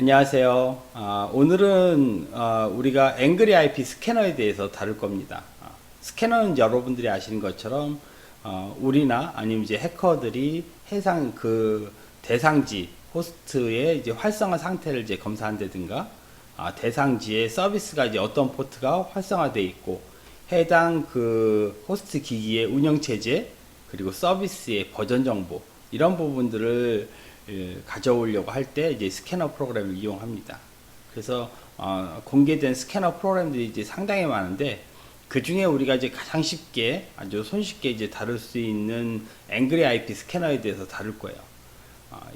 안녕하세요. 오늘은 우리가 앵그리 IP 스캐너에 대해서 다룰 겁니다. 스캐너는 여러분들이 아시는 것처럼 우리나 아니면 이제 해커들이 해상 그 대상지 호스트의 이제 활성화 상태를 이제 검사한다든가 대상지의 서비스가 이제 어떤 포트가 활성화되어 있고 해당 그 호스트 기기의 운영 체제 그리고 서비스의 버전 정보 이런 부분들을 가져오려고 할 때 이제 스캐너 프로그램을 이용합니다. 그래서 공개된 스캐너 프로그램들이 이제 상당히 많은데 그 중에 우리가 이제 가장 쉽게 아주 손쉽게 이제 다룰 수 있는 앵그리 IP 스캐너에 대해서 다룰 거예요.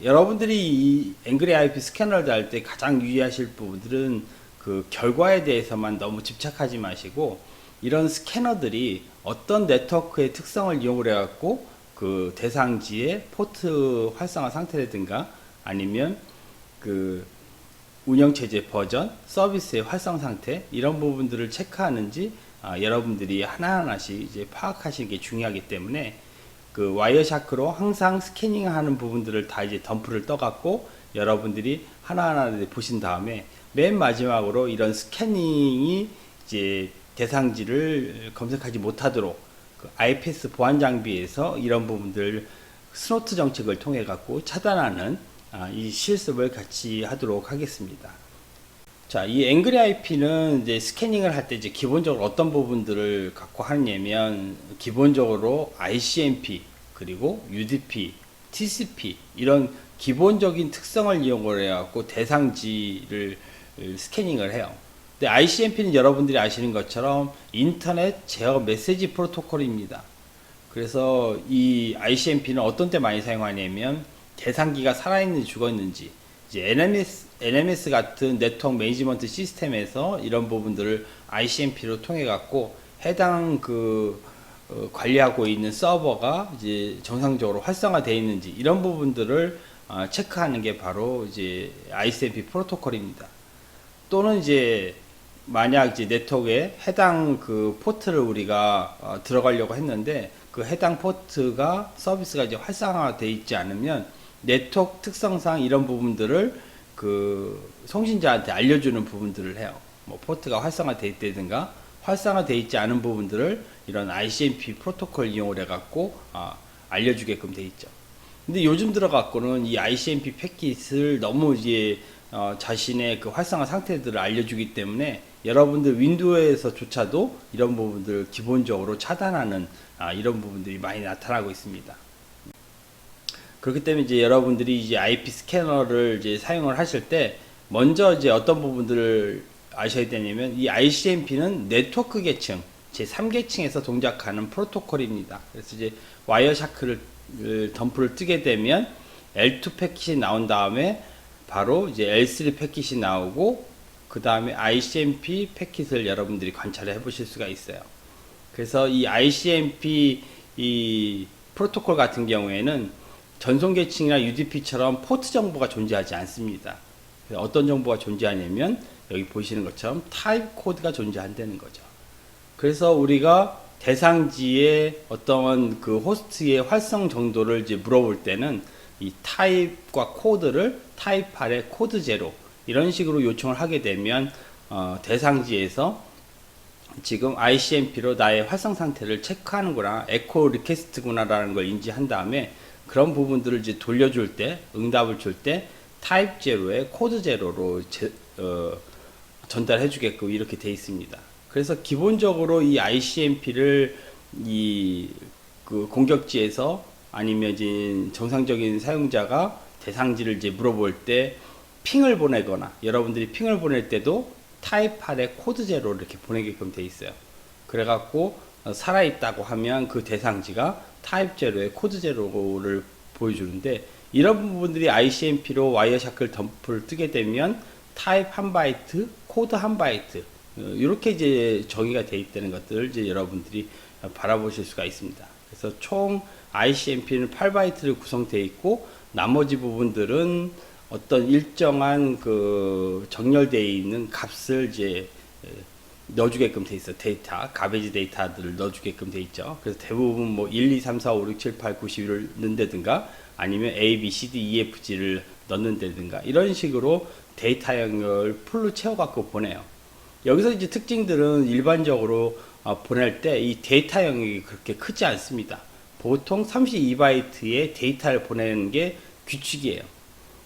여러분들이 이 앵그리 IP 스캐너를 다룰 때 가장 유의하실 부분들은 그 결과에 대해서만 너무 집착하지 마시고 이런 스캐너들이 어떤 네트워크의 특성을 이용을 해갖고 그 대상지의 포트 활성화 상태라든가 아니면 그 운영체제 버전, 서비스의 활성 상태 이런 부분들을 체크하는지 여러분들이 하나하나씩 이제 파악하시는 게 중요하기 때문에 그 와이어샤크로 항상 스캐닝하는 부분들을 다 이제 덤프를 떠갖고 여러분들이 하나하나 보신 다음에 맨 마지막으로 이런 스캐닝이 이제 대상지를 검색하지 못하도록 그 IPS 보안 장비에서 이런 부분들 스노트 정책을 통해 갖고 차단하는 이 실습을 같이 하도록 하겠습니다. 자, 이 앵그리 IP는 이제 스캐닝을 할 때 이제 기본적으로 어떤 부분들을 갖고 하냐면 기본적으로 ICMP 그리고 UDP, TCP 이런 기본적인 특성을 이용을 해 갖고 대상지를 스캐닝을 해요. 근데 ICMP는 여러분들이 아시는 것처럼 인터넷 제어 메시지 프로토콜입니다. 그래서 이 ICMP는 어떤 때 많이 사용하냐면 대상기가 살아있는지 죽었는지 이제 NMS 같은 네트워크 매니지먼트 시스템에서 이런 부분들을 ICMP로 통해 갖고 해당 관리하고 있는 서버가 이제 정상적으로 활성화되어 있는지 이런 부분들을 체크하는 게 바로 이제 ICMP 프로토콜입니다. 또는 이제 만약 이제 네트워크에 해당 그 포트를 우리가 들어가려고 했는데 그 해당 포트가 서비스가 이제 활성화되어 있지 않으면 네트워크 특성상 이런 부분들을 그 송신자한테 알려주는 부분들을 해요. 뭐 포트가 활성화되어 있다든가 활성화되어 있지 않은 부분들을 이런 ICMP 프로토콜 이용을 해갖고 알려주게끔 되어 있죠. 근데 요즘 들어갖고는 이 ICMP 패킷을 너무 이제 자신의 그 활성화 상태들을 알려주기 때문에 여러분들 윈도우에서조차도 이런 부분들을 기본적으로 차단하는 이런 부분들이 많이 나타나고 있습니다. 그렇기 때문에 이제 여러분들이 이제 IP 스캐너를 이제 사용을 하실 때 먼저 이제 어떤 부분들을 아셔야 되냐면 이 ICMP는 네트워크 계층 제 3계층에서 동작하는 프로토콜입니다. 그래서 이제 와이어샤크를 덤프를 뜨게 되면 L2 패킷이 나온 다음에 바로 이제 L3 패킷이 나오고 그 다음에 ICMP 패킷을 여러분들이 관찰해 보실 수가 있어요. 그래서 이 ICMP 이 프로토콜 같은 경우에는 전송 계층이나 UDP처럼 포트 정보가 존재하지 않습니다. 어떤 정보가 존재하냐면 여기 보시는 것처럼 타입 코드가 존재한다는 거죠. 그래서 우리가 대상지의 어떤 그 호스트의 활성 정도를 이제 물어볼 때는 이 타입과 코드를 타입 8의 코드 제로 이런 식으로 요청을 하게 되면 대상지에서 지금 ICMP로 나의 활성 상태를 체크하는구나 에코 리퀘스트구나 라는 걸 인지한 다음에 그런 부분들을 이제 돌려줄 때 응답을 줄 때 타입 제로에 코드 제로로 전달해 주게끔 이렇게 되어 있습니다. 그래서 기본적으로 이 ICMP를 그 공격지에서 아니면 이제 정상적인 사용자가 대상지를 이제 물어볼 때 핑을 보내거나 여러분들이 핑을 보낼 때도 타입 8의 코드 제로를 이렇게 보내게끔 되어 있어요. 그래갖고 살아있다고 하면 그 대상지가 타입 제로의 코드 제로를 보여주는데 이런 부분들이 ICMP로 와이어샤클 덤프를 뜨게 되면 타입 1바이트, 코드 1바이트 이렇게 이제 정의가 되어 있다는 것들을 이제 여러분들이 바라보실 수가 있습니다. 그래서 총 ICMP는 8바이트로 구성되어 있고 나머지 부분들은 어떤 일정한 그 정렬되어 있는 값을 이제 넣어주게끔 돼 있어. 데이터, 가베지 데이터들을 넣어주게끔 돼 있죠. 그래서 대부분 뭐 1, 2, 3, 4, 5, 6, 7, 8, 9, 10을 넣는다든가 아니면 A, B, C, D, E, F, G를 넣는다든가 이런 식으로 데이터 영역을 풀로 채워갖고 보내요. 여기서 이제 특징들은 일반적으로 보낼 때 이 데이터 영역이 그렇게 크지 않습니다. 보통 32바이트의 데이터를 보내는 게 규칙이에요.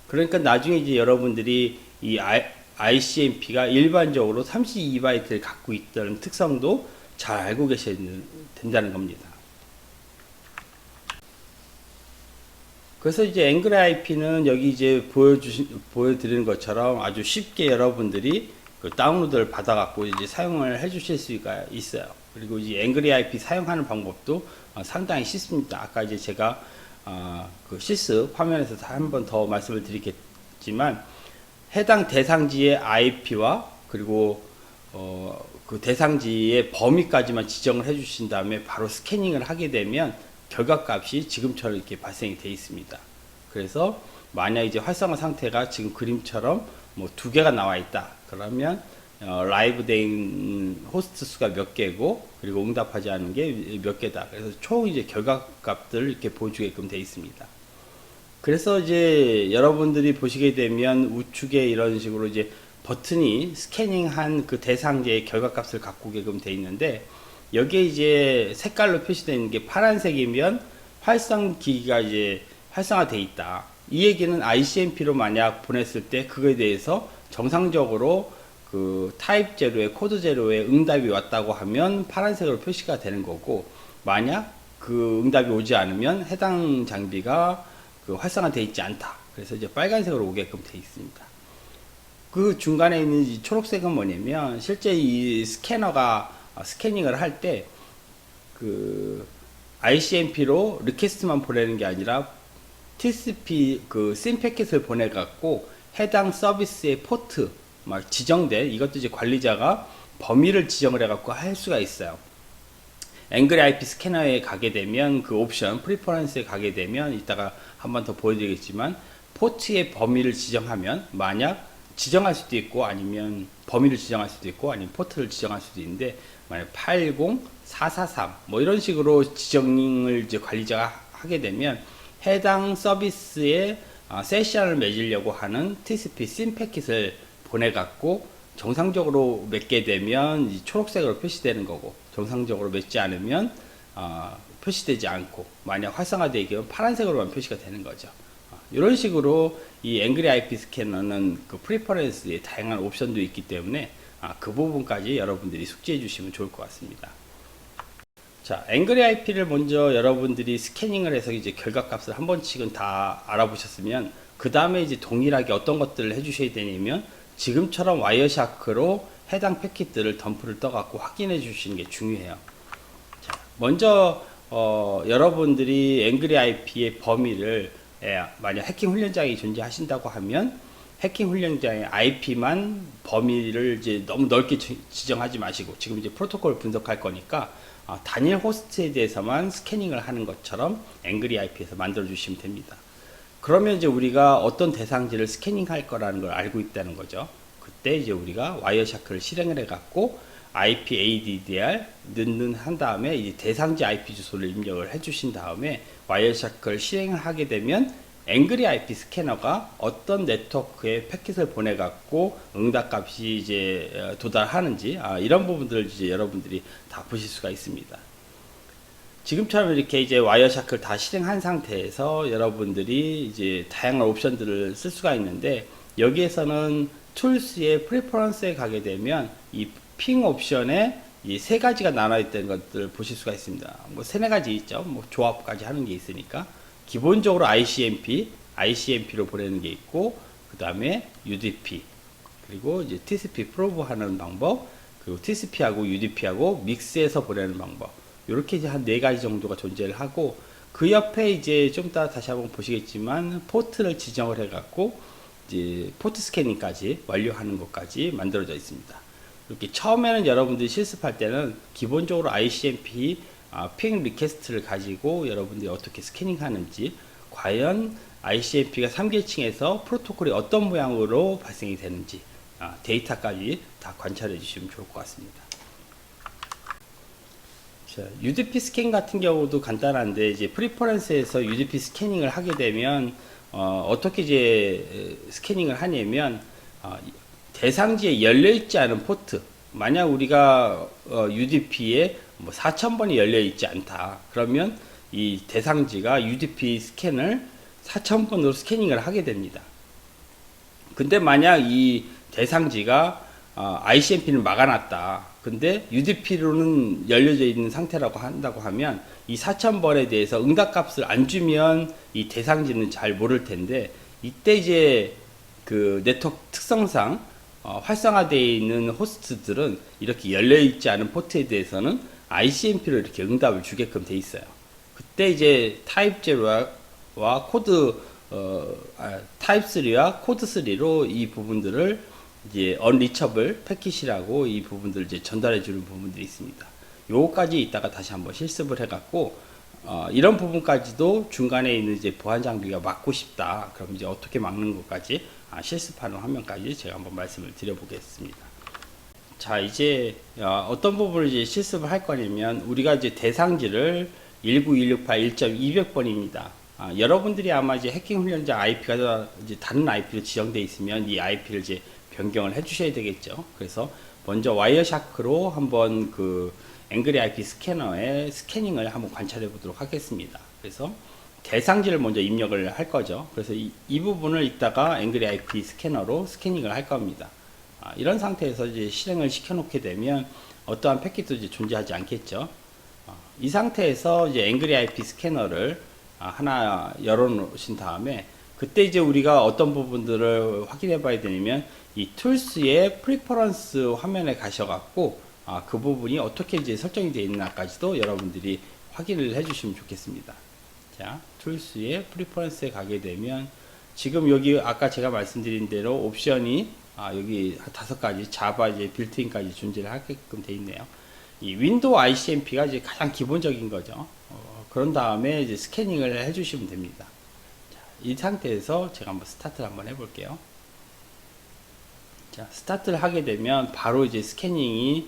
그러니까 나중에 이제 여러분들이 이 ICMP가 일반적으로 32바이트를 갖고 있다는 특성도 잘 알고 계셔야 된다는 겁니다. 그래서 이제 앵그리 IP는 여기 이제 보여드리는 것처럼 아주 쉽게 여러분들이 그 다운로드를 받아갖고 이제 사용을 해 주실 수가 있어요. 그리고 이제 앵그리 IP 사용하는 방법도 상당히 쉽습니다. 아까 이제 제가 그 시스 화면에서 한 번 더 말씀을 드리겠지만 해당 대상지의 IP와 그리고 그 대상지의 범위까지만 지정을 해 주신 다음에 바로 스캐닝을 하게 되면 결과값이 지금처럼 이렇게 발생이 되어 있습니다. 그래서 만약 이제 활성화 상태가 지금 그림처럼 뭐 2개가 나와 있다. 그러면 라이브 된 호스트 수가 몇 개고 그리고 응답하지 않은 게 몇 개다. 그래서 총 이제 결과값들을 이렇게 보여주게끔 되어 있습니다. 그래서 이제 여러분들이 보시게 되면 우측에 이런 식으로 이제 버튼이 스캐닝한 그 대상지의 결과값을 갖고 오게끔 되어 있는데 여기에 이제 색깔로 표시되는 게 파란색이면 활성기기가 이제 활성화되어 있다. 이 얘기는 ICMP로 만약 보냈을 때 그거에 대해서 정상적으로 그 타입 제로에 코드 제로에 응답이 왔다고 하면 파란색으로 표시가 되는 거고 만약 그 응답이 오지 않으면 해당 장비가 그 활성화되어 있지 않다. 그래서 이제 빨간색으로 오게끔 되어 있습니다. 그 중간에 있는 이 초록색은 뭐냐면 실제 이 스캐너가 스캐닝을 할 때 그 ICMP로 리퀘스트만 보내는 게 아니라 TCP 그 심 패킷을 보내 갖고 해당 서비스의 포트 막 지정된 이것도 이제 관리자가 범위를 지정을 해 갖고 할 수가 있어요. 앵그리 IP 스캐너에 가게 되면 그 옵션 프리퍼런스에 가게 되면 이따가 한 번 더 보여드리겠지만 포트의 범위를 지정하면 만약 지정할 수도 있고 아니면 범위를 지정할 수도 있고 아니면 포트를 지정할 수도 있는데 만약 80443 뭐 이런 식으로 지정을 이제 관리자가 하게 되면 해당 서비스에 세션을 맺으려고 하는 TCP 심 패킷을 보내 갖고 정상적으로 맺게 되면 이 초록색으로 표시되는 거고 정상적으로 맺지 않으면 표시되지 않고 만약 활성화되면 파란색으로만 표시가 되는 거죠. 이런 식으로 이 앵그리 IP 스캐너는 그 프리퍼런스에 다양한 옵션도 있기 때문에 그 부분까지 여러분들이 숙지해 주시면 좋을 것 같습니다. 자, 앵그리 IP를 먼저 여러분들이 스캐닝을 해서 이제 결과값을 한 번씩은 다 알아보셨으면 그 다음에 이제 동일하게 어떤 것들을 해 주셔야 되냐면 지금처럼 와이어샤크로 해당 패킷들을 덤프를 떠 갖고 확인해 주시는 게 중요해요. 자, 먼저 여러분들이 앵그리 IP의 범위를 만약 해킹 훈련장이 존재하신다고 하면 해킹 훈련장의 IP만 범위를 이제 너무 넓게 지정하지 마시고 지금 이제 프로토콜 분석할 거니까 단일 호스트에 대해서만 스캐닝을 하는 것처럼 앵그리 IP에서 만들어 주시면 됩니다. 그러면 이제 우리가 어떤 대상지를 스캐닝할 거라는 걸 알고 있다는 거죠. 그때 이제 우리가 와이어샤크를 실행을 해 갖고 IP ADDR 한 다음에 이 대상지 IP 주소를 입력을 해 주신 다음에 와이어샤크를 실행을 하게 되면 앵그리 IP 스캐너가 어떤 네트워크에 패킷을 보내 갖고 응답값이 이제 도달하는지 이런 부분들을 이제 여러분들이 다 보실 수가 있습니다. 지금처럼 이렇게 이제 와이어샤크를 다 실행한 상태에서 여러분들이 이제 다양한 옵션들을 쓸 수가 있는데 여기에서는 툴스의 프리퍼런스에 가게 되면 이 핑 옵션에 이 세 가지가 나눠 있다는 것들을 보실 수가 있습니다. 뭐 세네 가지 있죠. 뭐 조합까지 하는 게 있으니까 기본적으로 ICMP로 보내는 게 있고 그 다음에 UDP 그리고 이제 TCP 프로브 하는 방법 그리고 TCP하고 UDP하고 믹스해서 보내는 방법 이렇게 이제 한 네 가지 정도가 존재를 하고 그 옆에 이제 좀 이따 다시 한번 보시겠지만 포트를 지정을 해 갖고 이제 포트 스캐닝까지 완료하는 것까지 만들어져 있습니다. 이렇게 처음에는 여러분들이 실습할 때는 기본적으로 ICMP 핑 리퀘스트를 가지고 여러분들이 어떻게 스캐닝 하는지 과연 ICMP가 3계층에서 프로토콜이 어떤 모양으로 발생이 되는지 데이터까지 다 관찰해 주시면 좋을 것 같습니다. 자, UDP 스캔 같은 경우도 간단한데 이제 프리퍼런스에서 UDP 스캐닝을 하게 되면 어떻게 이제 스캐닝을 하냐면 대상지에 열려 있지 않은 포트, 만약 우리가 UDP에 뭐 4000번이 열려 있지 않다 그러면 이 대상지가 UDP 스캔을 4000번으로 스캐닝을 하게 됩니다. 근데 만약 이 대상지가 ICMP를 막아놨다. 근데 UDP로는 열려져 있는 상태라고 한다고 하면 이 4000번에 대해서 응답값을 안 주면 이 대상지는 잘 모를 텐데, 이때 이제 그 네트워크 특성상 활성화되어 있는 호스트들은 이렇게 열려 있지 않은 포트에 대해서는 ICMP로 이렇게 응답을 주게끔 돼 있어요. 그때 이제 타입 제로와 코드 타입 3와 코드 3로 이 부분들을 이제 unreachable 패킷이라고 이 부분들을 이제 전달해 주는 부분들이 있습니다. 요거까지 이따가 다시 한번 실습을 해갖고 이런 부분까지도 중간에 있는 이제 보안 장비가 막고 싶다. 그럼 이제 어떻게 막는 것까지 실습하는 화면까지 제가 한번 말씀을 드려보겠습니다. 자, 이제 어떤 부분을 이제 실습을 할 거냐면, 우리가 이제 대상지를 19268.1.200번입니다. 여러분들이 아마 이제 해킹 훈련자 IP가 이제 다른 IP로 지정되어 있으면 이 IP를 이제 변경을 해 주셔야 되겠죠. 그래서 먼저 와이어샤크로 한번 그 앵그리 IP 스캐너의 스캐닝을 한번 관찰해 보도록 하겠습니다. 그래서 대상지를 먼저 입력을 할 거죠. 그래서 이 부분을 이따가 앵그리 IP 스캐너로 스캐닝을 할 겁니다. 이런 상태에서 이제 실행을 시켜 놓게 되면 어떠한 패킷도 이제 존재하지 않겠죠. 이 상태에서 이제 앵그리 IP 스캐너를 하나 열어 놓으신 다음에, 그때 이제 우리가 어떤 부분들을 확인해 봐야 되냐면, 이 툴스의 프리퍼런스 화면에 가셔갖고 그 부분이 어떻게 이제 설정이 되어 있나까지도 여러분들이 확인을 해 주시면 좋겠습니다. 자, 툴스의 프리퍼런스에 가게 되면 지금 여기 아까 제가 말씀드린 대로 옵션이 여기 5가지 자바 이제 빌트인까지 존재를 하게끔 되어 있네요. 이 윈도우 ICMP가 이제 가장 기본적인 거죠. 그런 다음에 이제 스캐닝을 해 주시면 됩니다. 자, 이 상태에서 제가 한번 스타트를 한번 해 볼게요. 자, 스타트를 하게 되면 바로 이제 스캐닝이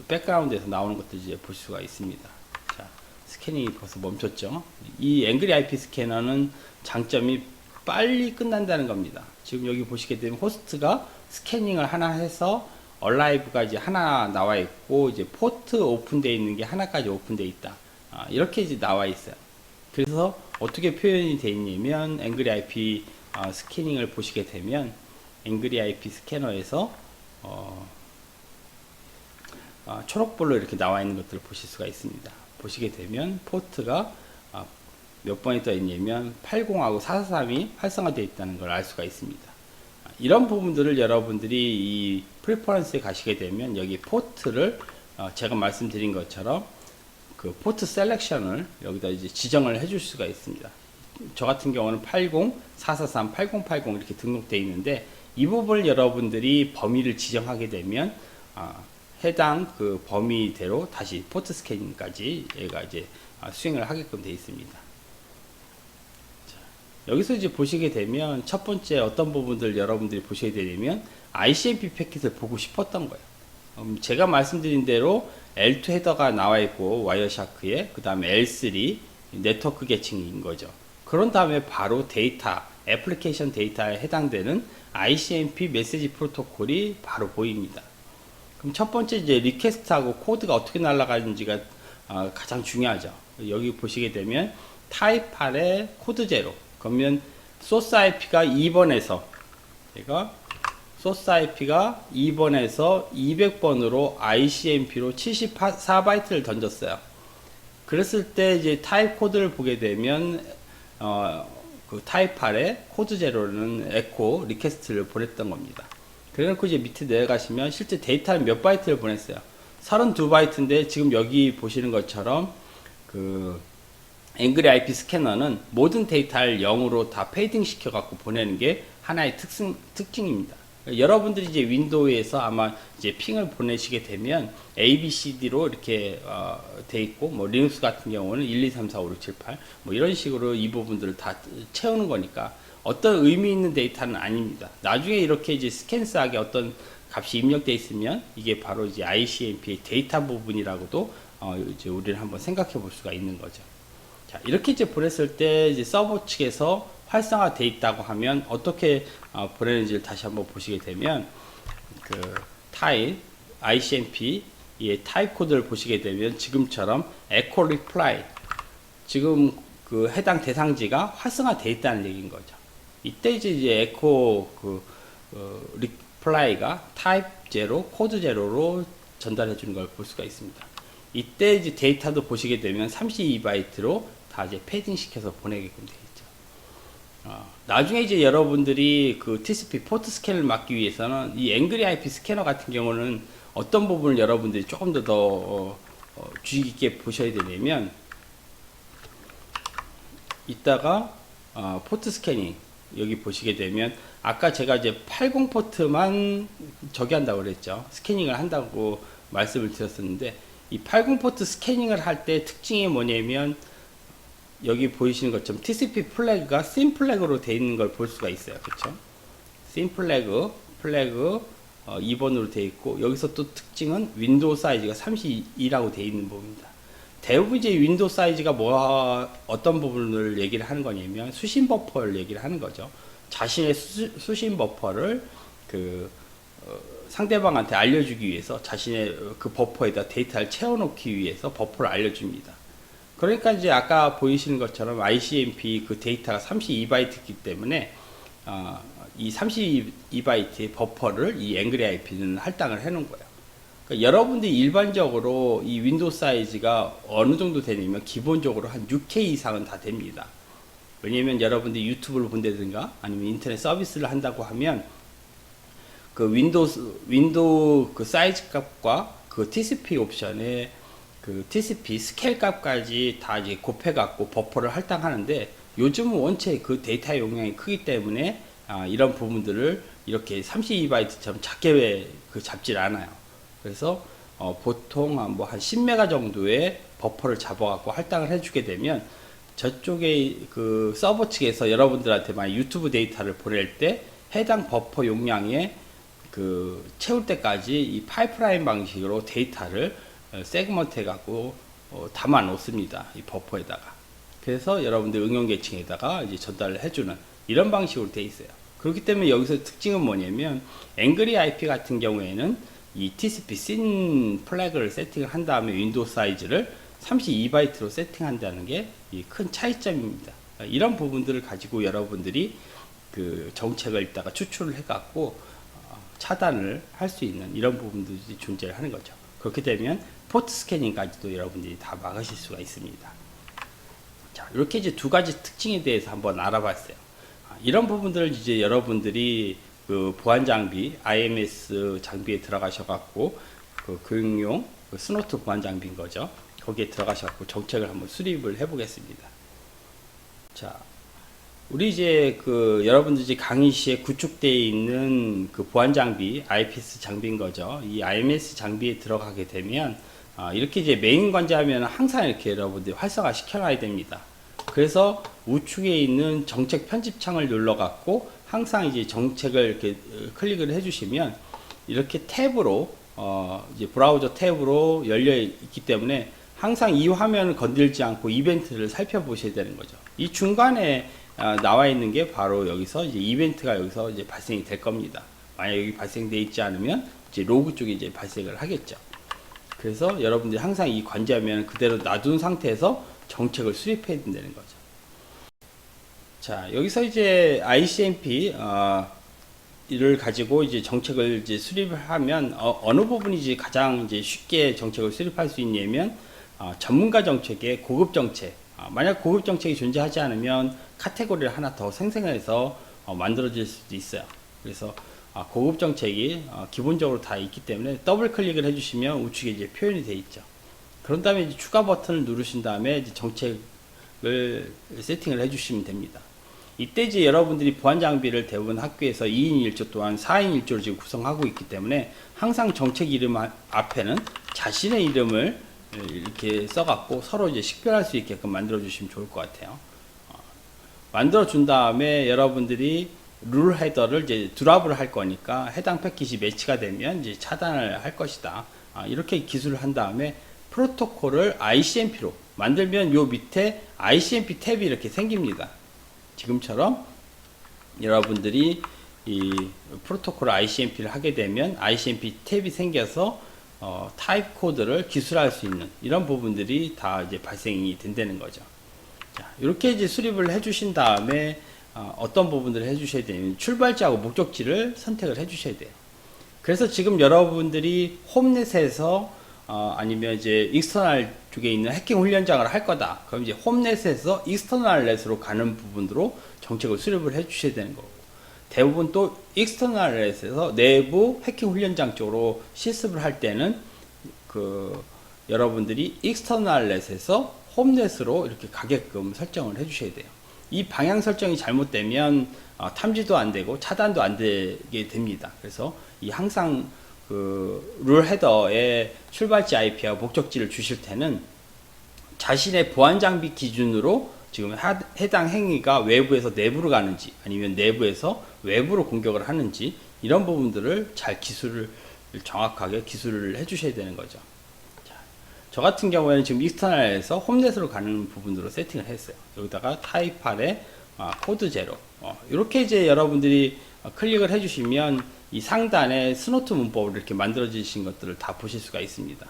백그라운드에서 나오는 것들 이제 볼 수가 있습니다. 자, 스캐닝이 벌써 멈췄죠. 이 앵그리 IP 스캐너는 장점이 빨리 끝난다는 겁니다. 지금 여기 보시게 되면 호스트가 스캐닝을 하나 해서 얼라이브가 이제 하나 나와 있고, 이제 포트 오픈되어 있는 게 하나까지 오픈되어 있다. 이렇게 이제 나와 있어요. 그래서 어떻게 표현이 되어 있냐면, 앵그리 IP 스캐닝을 보시게 되면 앵그리 IP 스캐너에서 초록불로 이렇게 나와 있는 것들을 보실 수가 있습니다. 보시게 되면 포트가 몇 번이 떠 있냐면 80하고 443이 활성화되어 있다는 걸 알 수가 있습니다. 이런 부분들을 여러분들이 이 프리퍼런스에 가시게 되면 여기 포트를 제가 말씀드린 것처럼 그 포트 셀렉션을 여기다 이제 지정을 해줄 수가 있습니다. 저 같은 경우는 80, 443, 8080 이렇게 등록되어 있는데, 이 부분을 여러분들이 범위를 지정하게 되면 해당 그 범위대로 다시 포트 스캐닝까지 얘가 이제 수행을 하게끔 되어 있습니다. 자, 여기서 이제 보시게 되면 첫 번째 어떤 부분들 여러분들이 보셔야 되냐면 ICMP 패킷을 보고 싶었던 거예요. 제가 말씀드린 대로 L2 헤더가 나와 있고 와이어샤크에, 그 다음에 L3 네트워크 계층인 거죠. 그런 다음에 바로 데이터, 애플리케이션 데이터에 해당되는 ICMP 메시지 프로토콜이 바로 보입니다. 그럼 첫 번째 이제 리퀘스트하고 코드가 어떻게 날아가는지가 가장 중요하죠. 여기 보시게 되면 타입 8의 코드 제로, 그러면 소스 IP가 2번에서 제가 소스 IP가 2번에서 200번으로 ICMP로 74바이트를 던졌어요. 그랬을 때 이제 타입 코드를 보게 되면 그 타입 8의 코드 제로는 에코 리퀘스트를 보냈던 겁니다. 그래놓고 이제 밑에 내려가시면 실제 데이터는 몇 바이트를 보냈어요. 32바이트인데 지금 여기 보시는 것처럼 그 앵그리 IP 스캐너는 모든 데이터를 0으로 다 페이딩 시켜 갖고 보내는 게 하나의 특징입니다. 여러분들이 이제 윈도우에서 아마 이제 핑을 보내시게 되면 ABCD로 이렇게 돼 있고, 뭐 리눅스 같은 경우는 1, 2, 3, 4, 5, 6, 7, 8 뭐 이런 식으로 이 부분들을 다 채우는 거니까 어떤 의미 있는 데이터는 아닙니다. 나중에 이렇게 이제 스캔스하게 어떤 값이 입력되어 있으면 이게 바로 이제 ICMP의 데이터 부분이라고도 이제 우리는 한번 생각해 볼 수가 있는 거죠. 자, 이렇게 이제 보냈을 때 이제 서버 측에서 활성화되어 있다고 하면 어떻게 보내는지를 다시 한번 보시게 되면 그 타입 ICMP 의 타입 코드를 보시게 되면 지금처럼 echo reply 지금 그 해당 대상지가 활성화되어 있다는 얘기인 거죠. 이때 이제 echo reply가 타입 0, 코드 0로 전달해 주는 걸 볼 수가 있습니다. 이때 이제 데이터도 보시게 되면 32바이트로 다 이제 패딩 시켜서 보내게끔 되어 있죠. 나중에 이제 여러분들이 그 TCP 포트 스캔을 막기 위해서는 이 앵그리 IP 스캐너 같은 경우는 어떤 부분을 여러분들이 조금 더 주의 깊게 보셔야 되냐면 이따가 포트 스캐닝 여기 보시게 되면 아까 제가 이제 80 포트만 저기 한다고 그랬죠. 스캐닝을 한다고 말씀을 드렸었는데 이 80 포트 스캐닝을 할 때 특징이 뭐냐면 여기 보이시는 것처럼 TCP 플래그가 SYN 플래그로 되어 있는 걸 볼 수가 있어요. 그렇죠? SYN 플래그 2번으로 되어 있고 여기서 또 특징은 윈도우 사이즈가 32라고 되어 있는 부분입니다. 대부분 이제 윈도우 사이즈가 어떤 부분을 얘기를 하는 거냐면 수신 버퍼를 얘기를 하는 거죠. 자신의 수신 버퍼를 상대방한테 알려주기 위해서 자신의 그 버퍼에다 데이터를 채워놓기 위해서 버퍼를 알려줍니다. 그러니까 이제 아까 보이시는 것처럼 ICMP 그 데이터가 32바이트이기 때문에 이 32바이트의 버퍼를 이 앵그리 IP는 할당을 해 놓은 거예요. 그러니까 여러분들이 일반적으로 이 윈도우 사이즈가 어느 정도 되냐면 기본적으로 한 6K 이상은 다 됩니다. 왜냐면 여러분들이 유튜브를 본다든가 아니면 인터넷 서비스를 한다고 하면 그 윈도우 그 사이즈 값과 그 TCP 옵션에 그 TCP 스케일 값까지 다 이제 곱해 갖고 버퍼를 할당하는데 요즘은 원체 그 데이터 용량이 크기 때문에 이런 부분들을 이렇게 32바이트처럼 작게 잡질 않아요. 그래서 보통 한 10메가 정도의 버퍼를 잡아 갖고 할당을 해주게 되면 저쪽에 그 서버 측에서 여러분들한테 만약 유튜브 데이터를 보낼 때 해당 버퍼 용량에 그 채울 때까지 이 파이프라인 방식으로 데이터를 세그먼트 해 갖고 담아 놓습니다. 이 버퍼에다가. 그래서 여러분들 응용 계층에다가 이제 전달을 해주는 이런 방식으로 되어 있어요. 그렇기 때문에 여기서 특징은 뭐냐면 앵그리 IP 같은 경우에는 이 TCP SYN 플래그를 세팅을 한 다음에 윈도우 사이즈를 32바이트로 세팅한다는 게 이 큰 차이점입니다. 이런 부분들을 가지고 여러분들이 그 정책을 이따가 추출을 해 갖고 차단을 할 수 있는 이런 부분들이 존재를 하는 거죠. 그렇게 되면 포트 스캐닝까지도 여러분들이 다 막으실 수가 있습니다. 자, 이렇게 이제 두 가지 특징에 대해서 한번 알아봤어요. 이런 부분들을 이제 여러분들이 그 보안 장비, IMS 장비에 들어가셔갖고 그 교육용 그 스노트 보안 장비인 거죠. 거기에 들어가셔갖고 정책을 한번 수립을 해보겠습니다. 자, 우리 이제 그 여러분들 이제 강의 시에 구축되어 있는 그 보안 장비, IPS 장비인 거죠. 이 IMS 장비에 들어가게 되면 이렇게 이제 메인 관제하면 항상 이렇게 여러분들이 활성화 시켜놔야 됩니다. 그래서 우측에 있는 정책 편집창을 눌러갖고 항상 이제 정책을 이렇게 클릭을 해주시면 이렇게 탭으로 이제 브라우저 탭으로 열려 있기 때문에 항상 이 화면을 건들지 않고 이벤트를 살펴보셔야 되는 거죠. 이 중간에 나와 있는 게 바로 여기서 이제 이벤트가 여기서 이제 발생이 될 겁니다. 만약 여기 발생되어 있지 않으면 이제 로그 쪽에 이제 발생을 하겠죠. 그래서 여러분들이 항상 이 관제하면 그대로 놔둔 상태에서 정책을 수립해야 된다는 거죠. 자, 여기서 이제 ICMP 이를 가지고 이제 정책을 이제 수립을 하면 어느 부분이 이제 가장 이제 쉽게 정책을 수립할 수 있냐면 전문가 정책의 고급 정책. 만약 고급 정책이 존재하지 않으면 카테고리를 하나 더 생성해서 만들어질 수도 있어요. 그래서 고급 정책이 기본적으로 다 있기 때문에 더블 클릭을 해주시면 우측에 이제 표현이 되어 있죠. 그런 다음에 이제 추가 버튼을 누르신 다음에 이제 정책을 세팅을 해주시면 됩니다. 이때 이제 여러분들이 보안 장비를 대부분 학교에서 2인 1조 또한 4인 1조를 지금 구성하고 있기 때문에 항상 정책 이름 앞에는 자신의 이름을 이렇게 써갖고 서로 이제 식별할 수 있게끔 만들어 주시면 좋을 것 같아요. 만들어 준 다음에 여러분들이 룰 헤더를 이제 드랍을 할 거니까 해당 패킷이 매치가 되면 이제 차단을 할 것이다. 이렇게 기술을 한 다음에 프로토콜을 ICMP로 만들면 요 밑에 ICMP 탭이 이렇게 생깁니다. 지금처럼 여러분들이 이 프로토콜 ICMP를 하게 되면 ICMP 탭이 생겨서 타입 코드를 기술할 수 있는 이런 부분들이 다 이제 발생이 된다는 거죠. 자, 이렇게 이제 수립을 해주신 다음에 어떤 부분들을 해주셔야 되냐면 출발지하고 목적지를 선택을 해주셔야 돼요. 그래서 지금 여러분들이 홈넷에서 아니면 이제 익스터널 쪽에 있는 해킹 훈련장을 할 거다. 그럼 이제 홈넷에서 익스터널 넷으로 가는 부분으로 정책을 수립을 해주셔야 되는 거고. 대부분 또 익스터널 넷에서 내부 해킹 훈련장 쪽으로 실습을 할 때는 여러분들이 익스터널 넷에서 홈넷으로 이렇게 가게끔 설정을 해주셔야 돼요. 이 방향 설정이 잘못되면 탐지도 안 되고 차단도 안 되게 됩니다. 그래서 이 항상 룰 헤더에 출발지 IP와 목적지를 주실 때는 자신의 보안 장비 기준으로 지금 해당 행위가 외부에서 내부로 가는지 아니면 내부에서 외부로 공격을 하는지 이런 부분들을 잘 정확하게 기술을 해주셔야 되는 거죠. 자, 저 같은 경우에는 지금 익스터널에서 홈넷으로 가는 부분으로 세팅을 했어요. 여기다가 타입 8에 코드 제로 이렇게 이제 여러분들이 클릭을 해주시면 이 상단에 스노트 문법을 이렇게 만들어 주신 것들을 다 보실 수가 있습니다.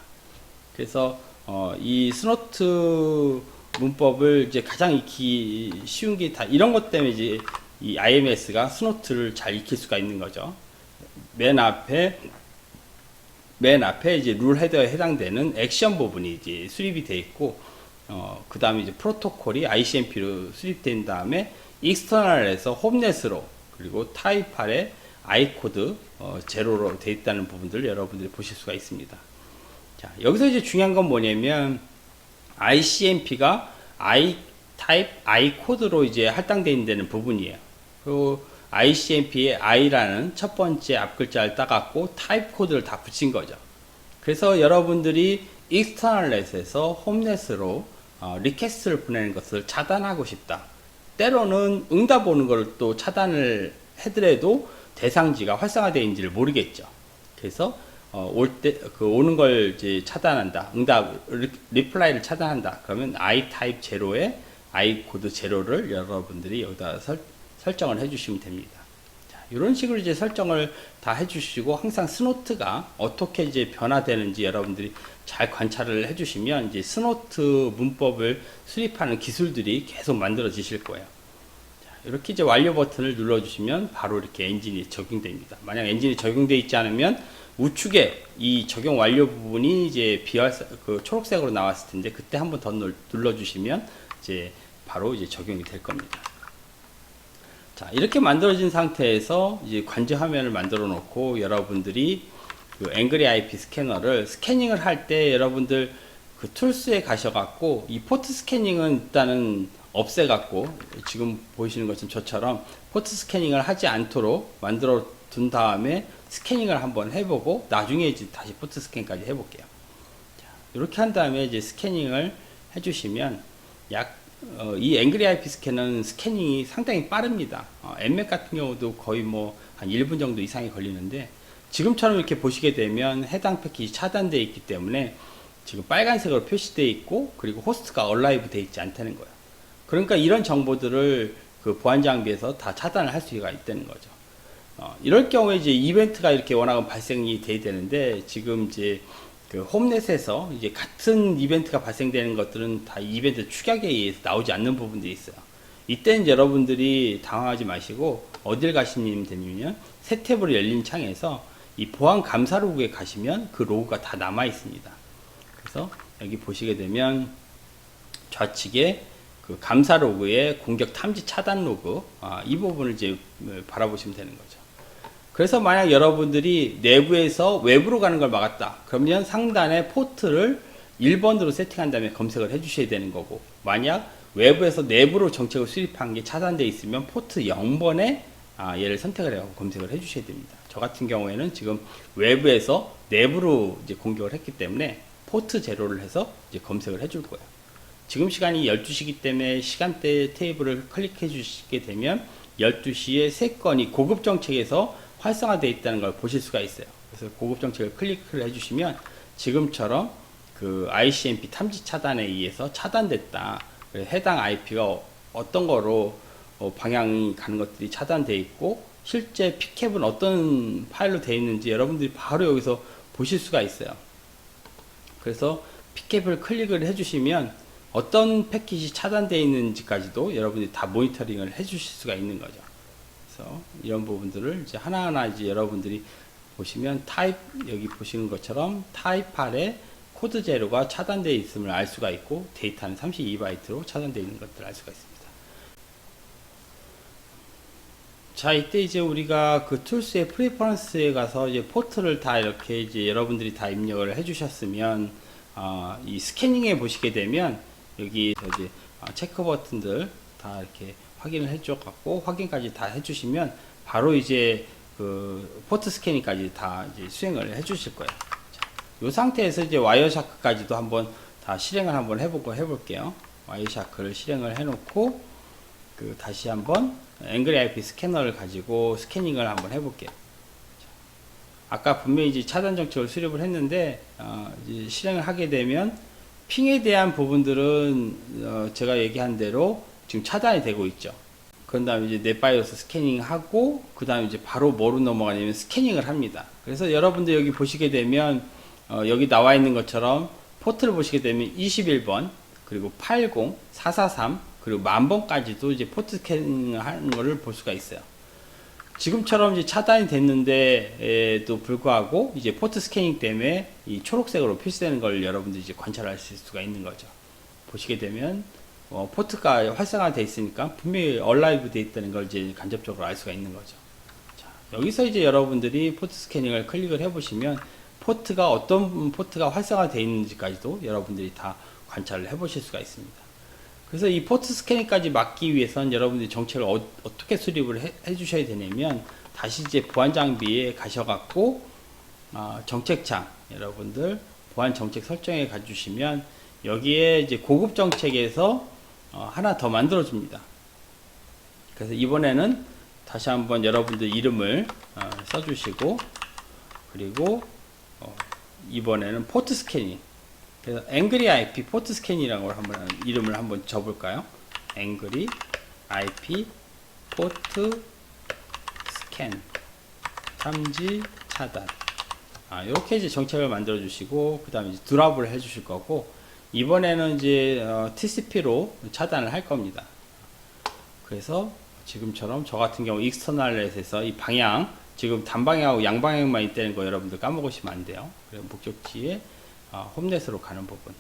그래서 이 스노트 문법을 이제 가장 쉬운 게 다 이런 것 때문에 이제 이 IMS가 스노트를 잘 익힐 수가 있는 거죠. 맨 앞에 이제 룰 헤더에 해당되는 액션 부분이 이제 수립이 되어 있고, 그 다음에 이제 프로토콜이 ICMP로 수립된 다음에 익스터널에서 홈넷으로 그리고 타입 8에 아이코드 제로로 되어 있다는 부분들을 여러분들이 보실 수가 있습니다. 자, 여기서 이제 중요한 건 뭐냐면 ICMP가 타입 아이코드로 이제 할당되어 있는 부분이에요. 그리고 ICMP의 I라는 첫 번째 앞글자를 따갖고 타입 코드를 다 붙인 거죠. 그래서 여러분들이 익스터널넷에서 홈넷으로 리퀘스트를 보내는 것을 차단하고 싶다. 때로는 응답 오는 걸 또 차단을 해더라도 대상지가 활성화되어 있는지를 모르겠죠. 그래서 오는 걸 이제 차단한다. 응답, 리플라이를 차단한다. 그러면 I 타입 제로에 I 코드 제로를 여러분들이 여기다 설정을 해주시면 됩니다. 자, 이런 식으로 이제 설정을 다 해주시고 항상 스노트가 어떻게 이제 변화되는지 여러분들이 잘 관찰을 해주시면 이제 스노트 문법을 수립하는 기술들이 계속 만들어지실 거예요. 이렇게 이제 완료 버튼을 눌러주시면 바로 이렇게 엔진이 적용됩니다. 만약 엔진이 적용되어 있지 않으면 우측에 이 적용 완료 부분이 이제 초록색으로 나왔을 텐데 그때 한번 더 눌러주시면 이제 바로 이제 적용이 될 겁니다. 자, 이렇게 만들어진 상태에서 이제 관제 화면을 만들어 놓고 여러분들이 앵그리 IP 스캐너를 스캐닝을 할 때 여러분들 툴스에 가셔갖고 이 포트 스캐닝은 일단은 없애갖고 지금 보이시는 것처럼 저처럼 포트 스캐닝을 하지 않도록 만들어 둔 다음에 스캐닝을 한번 해보고 나중에 이제 다시 포트 스캔까지 해볼게요. 자, 이렇게 한 다음에 이제 스캐닝을 해주시면 이 앵그리 IP 스캐너는 스캐닝이 상당히 빠릅니다. nMac 같은 경우도 거의 뭐 한 1분 정도 이상이 걸리는데 지금처럼 이렇게 보시게 되면 해당 패키지 차단되어 있기 때문에 지금 빨간색으로 표시되어 있고 그리고 호스트가 얼라이브 되어 있지 않다는 거예요. 그러니까 이런 정보들을 보안 장비에서 다 차단을 할 수가 있다는 거죠. 이럴 경우에 이제 이벤트가 이렇게 워낙 발생이 돼야 되는데 지금 이제 홈넷에서 이제 같은 이벤트가 발생되는 것들은 다 이벤트 축약에 의해서 나오지 않는 부분들이 있어요. 이때는 여러분들이 당황하지 마시고 어딜 가시면 되냐면 새 탭으로 열린 창에서 이 보안 감사 로그에 가시면 그 로그가 다 남아 있습니다. 그래서 여기 보시게 되면 좌측에 감사 로그의 공격 탐지 차단 로그 이 부분을 이제 바라보시면 되는 거죠. 그래서 만약 여러분들이 내부에서 외부로 가는 걸 막았다. 그러면 상단에 포트를 1번으로 세팅한 다음에 검색을 해 주셔야 되는 거고 만약 외부에서 내부로 정책을 수립한 게 차단되어 있으면 포트 0번에 얘를 선택을 해서 검색을 해 주셔야 됩니다. 저 같은 경우에는 지금 외부에서 내부로 이제 공격을 했기 때문에 포트 제로를 해서 이제 검색을 해줄 거예요. 지금 시간이 12시이기 때문에 시간대 테이블을 클릭해 주시게 되면 12시에 3건이 고급 정책에서 활성화되어 있다는 걸 보실 수가 있어요. 그래서 고급 정책을 클릭을 해주시면 지금처럼 ICMP 탐지 차단에 의해서 차단됐다. 해당 IP가 어떤 거로 방향이 가는 것들이 차단되어 있고 실제 피캡은 어떤 파일로 되어 있는지 여러분들이 바로 여기서 보실 수가 있어요. 그래서 피캡을 클릭을 해주시면 어떤 패킷이 차단되어 있는지까지도 여러분들이 다 모니터링을 해주실 수가 있는 거죠. 그래서 이런 부분들을 이제 하나하나 이제 여러분들이 보시면 타입, 여기 보시는 것처럼 타입 팔에 코드 재료가 차단되어 있음을 알 수가 있고 데이터는 32바이트로 차단되어 있는 것들을 알 수가 있습니다. 자, 이때 이제 우리가 그 툴스의 프리퍼런스에 가서 이제 포트를 다 이렇게 이제 여러분들이 다 입력을 해 주셨으면 이 스캐닝에 보시게 되면 여기 이제 체크 버튼들 다 이렇게 확인을 해 줘 갖고 확인까지 다 해 주시면 바로 이제 그 포트 스캐닝까지 다 이제 수행을 해 주실 거예요. 자, 이 상태에서 이제 와이어샤크까지도 한번 다 실행을 한번 해볼게요. 와이어샤크를 실행을 해 놓고 그 다시 한번 앵그리 IP 스캐너를 가지고 스캐닝을 한번 해볼게요. 아까 분명히 이제 차단 정책을 수립을 했는데 이제 실행을 하게 되면 핑에 대한 부분들은 제가 얘기한 대로 지금 차단이 되고 있죠. 그런 다음에 이제 넷바이오스 스캐닝하고 그 다음에 이제 바로 뭐로 넘어가냐면 스캐닝을 합니다. 그래서 여러분들 여기 보시게 되면 여기 나와 있는 것처럼 포트를 보시게 되면 21번 그리고 80, 443 그리고 10,000번까지도 이제 포트 스캐닝을 하는 것을 볼 수가 있어요. 지금처럼 이제 차단이 됐는데도 불구하고 이제 포트 스캐닝 때문에 이 초록색으로 표시되는 걸 여러분들이 이제 관찰하실 수가 있는 거죠. 보시게 되면 포트가 활성화되어 있으니까 분명히 얼라이브 되어 있다는 걸 이제 간접적으로 알 수가 있는 거죠. 자, 여기서 이제 여러분들이 포트 스캐닝을 클릭을 해보시면 포트가 어떤 포트가 활성화되어 있는지까지도 여러분들이 다 관찰을 해보실 수가 있습니다. 그래서 이 포트 스캐닝까지 막기 위해서는 여러분들이 정책을 어떻게 수립을 해 주셔야 되냐면 다시 이제 보안 장비에 가셔갖고 정책창 여러분들 보안 정책 설정에 가주시면 여기에 이제 고급 정책에서 하나 더 만들어 줍니다. 그래서 이번에는 다시 한번 여러분들 이름을 써주시고 그리고 이번에는 포트 스캐닝 그래서 앵그리 IP 포트 스캔이라고 한번 이름을 한번 줘볼까요? 앵그리 IP 포트 스캔 탐지 차단 이렇게 이제 정책을 만들어 주시고 그 다음에 이제 드랍을 해 주실 거고 이번에는 이제 TCP로 차단을 할 겁니다. 그래서 지금처럼 저 같은 경우 익스터널넷에서 이 방향 지금 단방향하고 양방향만 있다는 거 여러분들 까먹으시면 안 돼요. 그래서 목적지에 홈넷으로 가는 부분.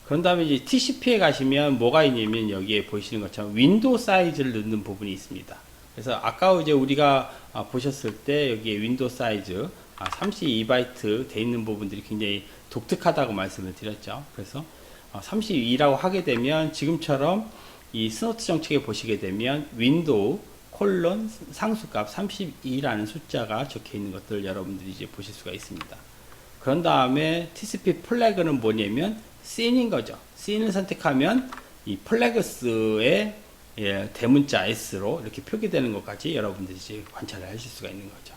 그런 다음에 이제 TCP에 가시면 뭐가 있냐면 여기에 보시는 것처럼 윈도우 사이즈를 넣는 부분이 있습니다. 그래서 아까 이제 우리가 보셨을 때 여기에 윈도우 사이즈 32바이트 돼 있는 부분들이 굉장히 독특하다고 말씀을 드렸죠. 그래서 32라고 하게 되면 지금처럼 이 스노트 정책에 보시게 되면 윈도우 콜론 상수값 32라는 숫자가 적혀 있는 것들을 여러분들이 이제 보실 수가 있습니다. 그런 다음에 TCP 플래그는 뭐냐면 씬인 거죠. 씬을 선택하면 이 플래그스의 대문자 S로 이렇게 표기되는 것까지 여러분들이 이제 관찰을 하실 수가 있는 거죠.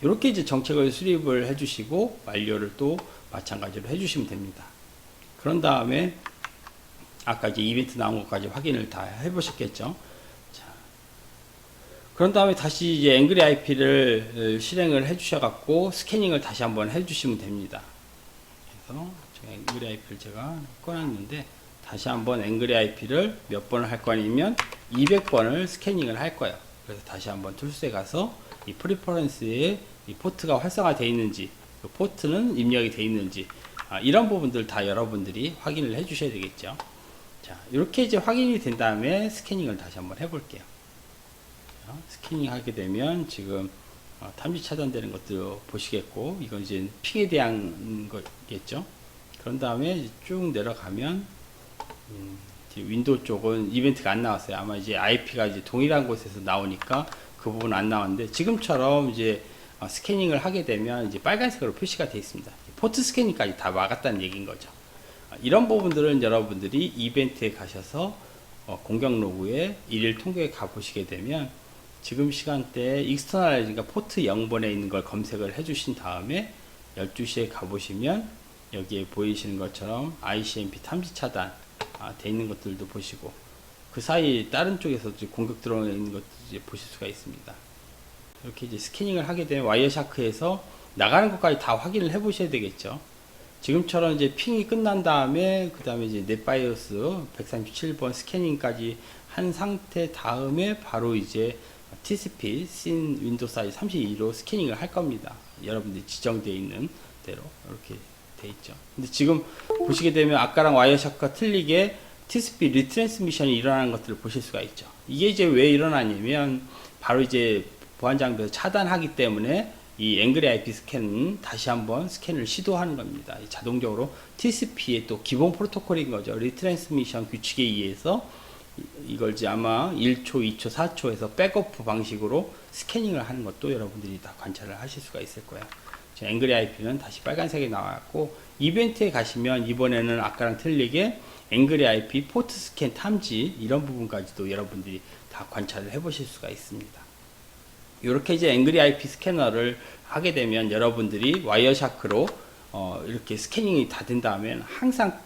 이렇게 이제 정책을 수립을 해주시고 완료를 또 마찬가지로 해주시면 됩니다. 그런 다음에 아까 이제 이벤트 나온 것까지 확인을 다 해보셨겠죠. 그런 다음에 다시 이제 앵그리 IP를 실행을 해 주셔갖고 스캐닝을 다시 한번 해 주시면 됩니다. 그래서 앵그리 IP를 제가 꺼놨는데 다시 한번 앵그리 IP를 몇 번을 할 거냐면 200번을 스캐닝을 할 거예요. 그래서 다시 한번 툴스에 가서 이 프리퍼런스에 이 포트가 활성화되어 있는지 그 포트는 입력이 되어 있는지 이런 부분들 다 여러분들이 확인을 해 주셔야 되겠죠. 자, 이렇게 이제 확인이 된 다음에 스캐닝을 다시 한번 해 볼게요. 스캐닝 하게 되면 지금 탐지 차단되는 것도 보시겠고 이건 이제 핑에 대한 거겠죠. 그런 다음에 쭉 내려가면 윈도우 쪽은 이벤트가 안 나왔어요. 아마 이제 IP가 이제 동일한 곳에서 나오니까 그 부분 안 나왔는데 지금처럼 이제 스캐닝을 하게 되면 이제 빨간색으로 표시가 되어 있습니다. 포트 스캐닝까지 다 막았다는 얘기인 거죠. 이런 부분들은 여러분들이 이벤트에 가셔서 공격 로그에 일일 통계에 가보시게 되면 지금 시간대에 익스터널 그러니까 포트 0번에 있는 걸 검색을 해 주신 다음에 12시에 가보시면 여기에 보이시는 것처럼 ICMP 탐지 차단 돼 있는 것들도 보시고 그 사이 다른 쪽에서 이제 공격 들어오는 것도 이제 보실 수가 있습니다. 이렇게 이제 스캐닝을 하게 되면 와이어샤크에서 나가는 것까지 다 확인을 해 보셔야 되겠죠. 지금처럼 이제 핑이 끝난 다음에 그 다음에 이제 넷바이오스 137번 스캐닝까지 한 상태 다음에 바로 이제 TCP 씬 윈도우 사이즈 32로 스캐닝을 할 겁니다. 여러분들이 지정되어 있는 대로 이렇게 돼 있죠. 근데 지금 보시게 되면 아까랑 와이어샤크가 틀리게 TCP 리트랜스미션이 일어나는 것들을 보실 수가 있죠. 이게 이제 왜 일어나냐면 바로 이제 보안 장비에서 차단하기 때문에 이 앵그리 IP 스캔은 다시 한번 스캔을 시도하는 겁니다. 자동적으로 TCP의 또 기본 프로토콜인 거죠. 리트랜스미션 규칙에 의해서 이걸 이제 아마 1초, 2초, 4초에서 백오프 방식으로 스캐닝을 하는 것도 여러분들이 다 관찰을 하실 수가 있을 거예요. 앵그리 IP는 다시 빨간색이 나왔고, 이벤트에 가시면 이번에는 아까랑 틀리게 앵그리 IP 포트 스캔 탐지 이런 부분까지도 여러분들이 다 관찰을 해 보실 수가 있습니다. 이렇게 이제 앵그리 IP 스캐너를 하게 되면 여러분들이 와이어샤크로 이렇게 스캐닝이 다 된 다음에 항상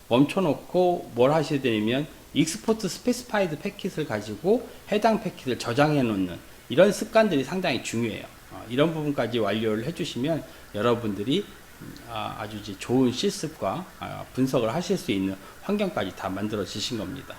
멈춰 놓고 뭘 하셔야 되냐면 익스포트 스페시파이드 패킷을 가지고 해당 패킷을 저장해 놓는 이런 습관들이 상당히 중요해요. 이런 부분까지 완료를 해 주시면 여러분들이 아주 이제 좋은 실습과 분석을 하실 수 있는 환경까지 다 만들어지신 겁니다.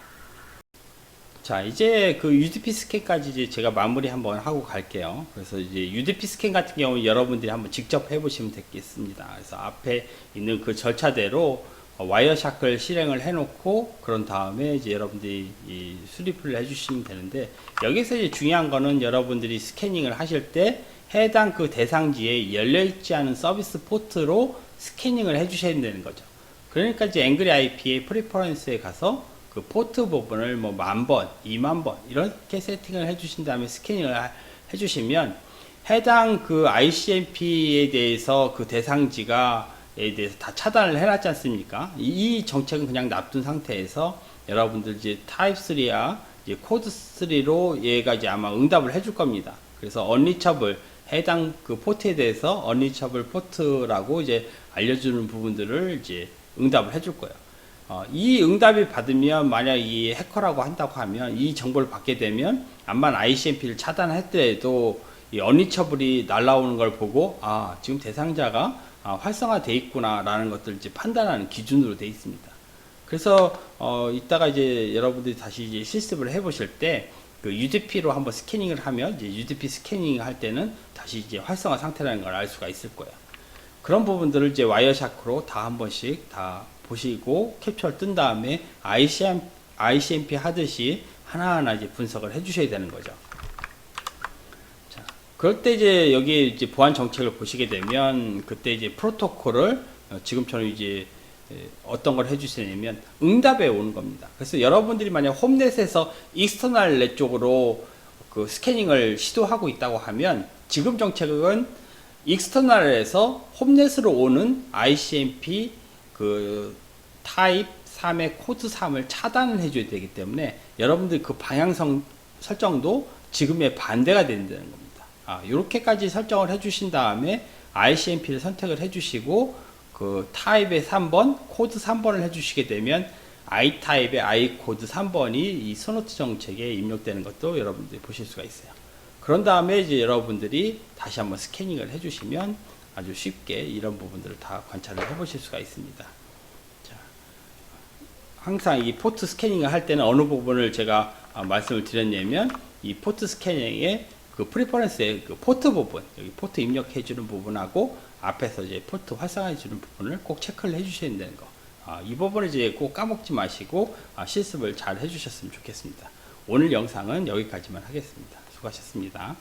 자, 이제 그 UDP 스캔까지 이제 제가 마무리 한번 하고 갈게요. 그래서 이제 UDP 스캔 같은 경우는 여러분들이 한번 직접 해보시면 되겠습니다. 그래서 앞에 있는 그 절차대로 와이어샤크를 실행을 해놓고 그런 다음에 이제 여러분들이 이 수리를 해주시면 되는데, 여기서 이제 중요한 거는 여러분들이 스캐닝을 하실 때 해당 그 대상지에 열려있지 않은 서비스 포트로 스캐닝을 해주셔야 되는 거죠. 그러니까 이제 앵그리 IP의 프리퍼런스에 가서 그 포트 부분을 뭐 10,000번, 20,000번 이렇게 세팅을 해주신 다음에 스캐닝을 해주시면 해당 그 ICMP에 대해서 그 대상지가에 대해서 다 차단을 해놨지 않습니까? 이 정책은 그냥 놔둔 상태에서 여러분들 이제 타입 3야 이제 코드 3로 얘가 이제 아마 응답을 해줄 겁니다. 그래서 언리처블 해당 그 포트에 대해서 언리처블 포트라고 이제 알려주는 부분들을 이제 응답을 해줄 거예요. 이 응답이 받으면 만약 이 해커라고 한다고 하면 이 정보를 받게 되면 암만 ICMP를 차단했더라도 이 언리처블이 날라오는 걸 보고 지금 대상자가 활성화되어 있구나 라는 것들을 이제 판단하는 기준으로 되어 있습니다. 그래서 이따가 이제 여러분들이 다시 이제 실습을 해 보실 때 그 UDP로 한번 스캐닝을 하면 이제 UDP 스캐닝 할 때는 다시 이제 활성화 상태라는 걸 알 수가 있을 거예요. 그런 부분들을 이제 와이어샤크로 다 한 번씩 다 보시고 캡처를 뜬 다음에 ICMP 하듯이 하나하나 이제 분석을 해 주셔야 되는 거죠. 자, 그럴 때 이제 여기 이제 보안 정책을 보시게 되면 그때 이제 프로토콜을 지금처럼 이제 어떤 걸 해주시냐면 응답에 오는 겁니다. 그래서 여러분들이 만약 홈넷에서 익스터널 넷 쪽으로 그 스캐닝을 시도하고 있다고 하면 지금 정책은 익스터널에서 홈넷으로 오는 ICMP 그 타입 3의 코드 3을 차단을 해줘야 되기 때문에 여러분들 그 방향성 설정도 지금의 반대가 된다는 겁니다. 이렇게까지 설정을 해주신 다음에 ICMP를 선택을 해주시고 그 타입의 3번, 코드 3번을 해주시게 되면 I 타입의 I 코드 3번이 이 스노트 정책에 입력되는 것도 여러분들이 보실 수가 있어요. 그런 다음에 이제 여러분들이 다시 한번 스캐닝을 해주시면 아주 쉽게 이런 부분들을 다 관찰을 해보실 수가 있습니다. 자, 항상 이 포트 스캐닝을 할 때는 어느 부분을 제가 말씀을 드렸냐면 이 포트 스캐닝의 그 프리퍼런스의 그 포트 부분, 여기 포트 입력해주는 부분하고 앞에서 이제 포트 활성화해주는 부분을 꼭 체크를 해주셔야 되는 거. 이 부분을 이제 꼭 까먹지 마시고 실습을 잘 해주셨으면 좋겠습니다. 오늘 영상은 여기까지만 하겠습니다. 수고하셨습니다.